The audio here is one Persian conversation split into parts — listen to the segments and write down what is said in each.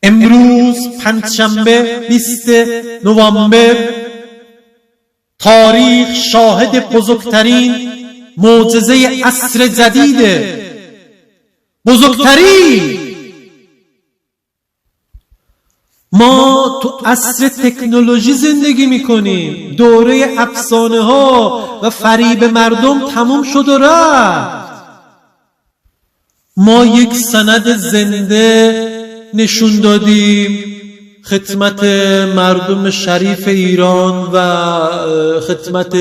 امروز پنجشنبه 20 نوامبر، تاریخ شاهد بزرگترین معجزه عصر جدیده. بزرگترین. ما تو عصر تکنولوژی زندگی میکنیم. دوره افسانه ها و فریب مردم تموم شد و رفت. ما یک سند زنده نشون دادیم خدمت مردم شریف ایران و خدمت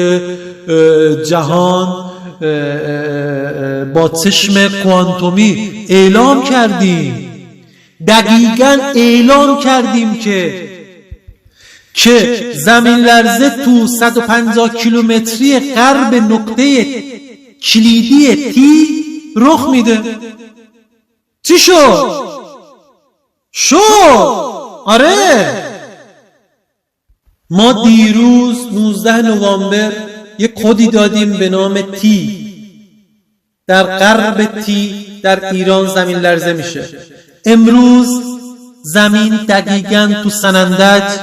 جهان با چشم کوانتومی اعلام کردیم. دقیقاً اعلام کردیم که زمین لرزه تو 150 کیلومتری غرب نقطه کلیدی تی رخ میده. چی شد؟ آره. ما دیروز 19 نوامبر یک کدی دادیم به نام تی. در غرب تی در ایران زمین لرزه میشه. امروز زمین دقیقاً تو سنندج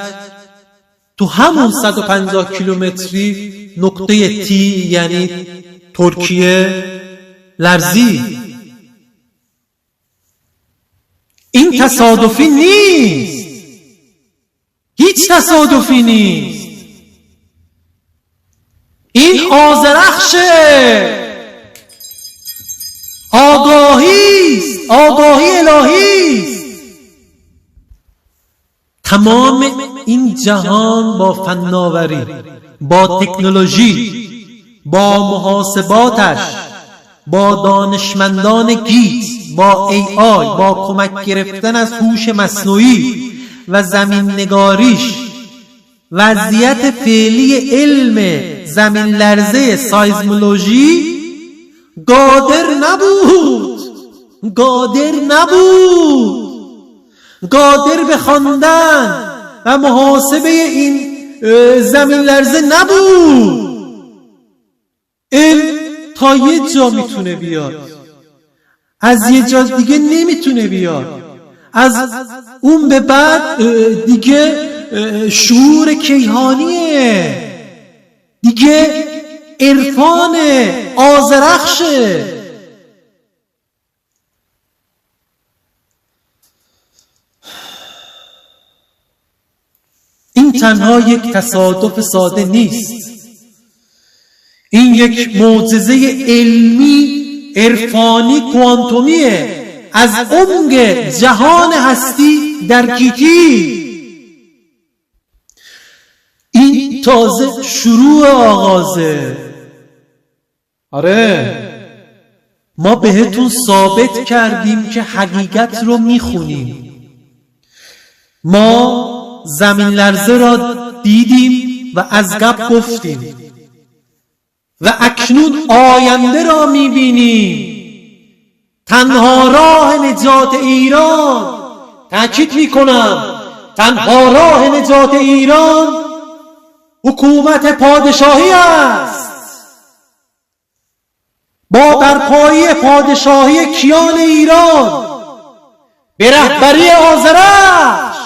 تو همون 150 کیلومتری نقطه تی یعنی ترکیه لرزی. این تصادفی نیست. هیچ تصادفی نیست. این آذرخشه. آگاهی است. آگاهی الهی است. تمام این جهان با فناوری، با تکنولوژی، با محاسباتش، با دانشمندان گیت، با ای آی، با کمک گرفتن از هوش مصنوعی و زمین نگاریش، وضعیت فعلی علم زمین لرزه سایزمولوژی قادر به خواندن و محاسبه این زمین لرزه نبود. علم تا یه جا میتونه بیاد، از یه جا دیگه نمیتونه بیاد. از اون به بعد دیگه شعور کیهانیه، دیگه عرفان آذرخشه. این تنها یک تصادف ساده نیست. این یک معجزه علمی، عرفانی، کوانتومیه. از عمق جهان هستی در گیتی. این تازه شروع آغازه. آره، ما بهتون ثابت کردیم که حقیقت رو میخونیم. ما زمین لرزه را دیدیم و از قبل گفتیم و اکنون آینده را میبینیم. تنها راه نجات ایران، تأکید میکنم، تنها راه نجات ایران حکومت پادشاهی است. با برپایی پادشاهی کیان ایران به رهبری آذرخش.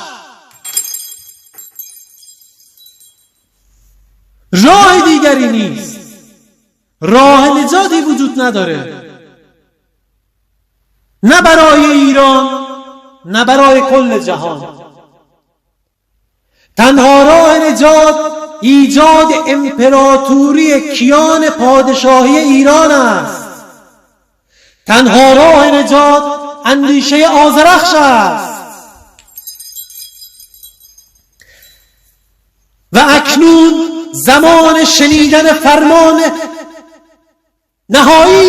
راه دیگری نیست. راه نجاتی وجود نداره، نه برای ایران نه برای کل جهان. تنها راه نجات ایجاد امپراتوری کیان پادشاهی ایران است. تنها راه نجات اندیشه آذرخش است. و اکنون زمان شنیدن فرمان نهایی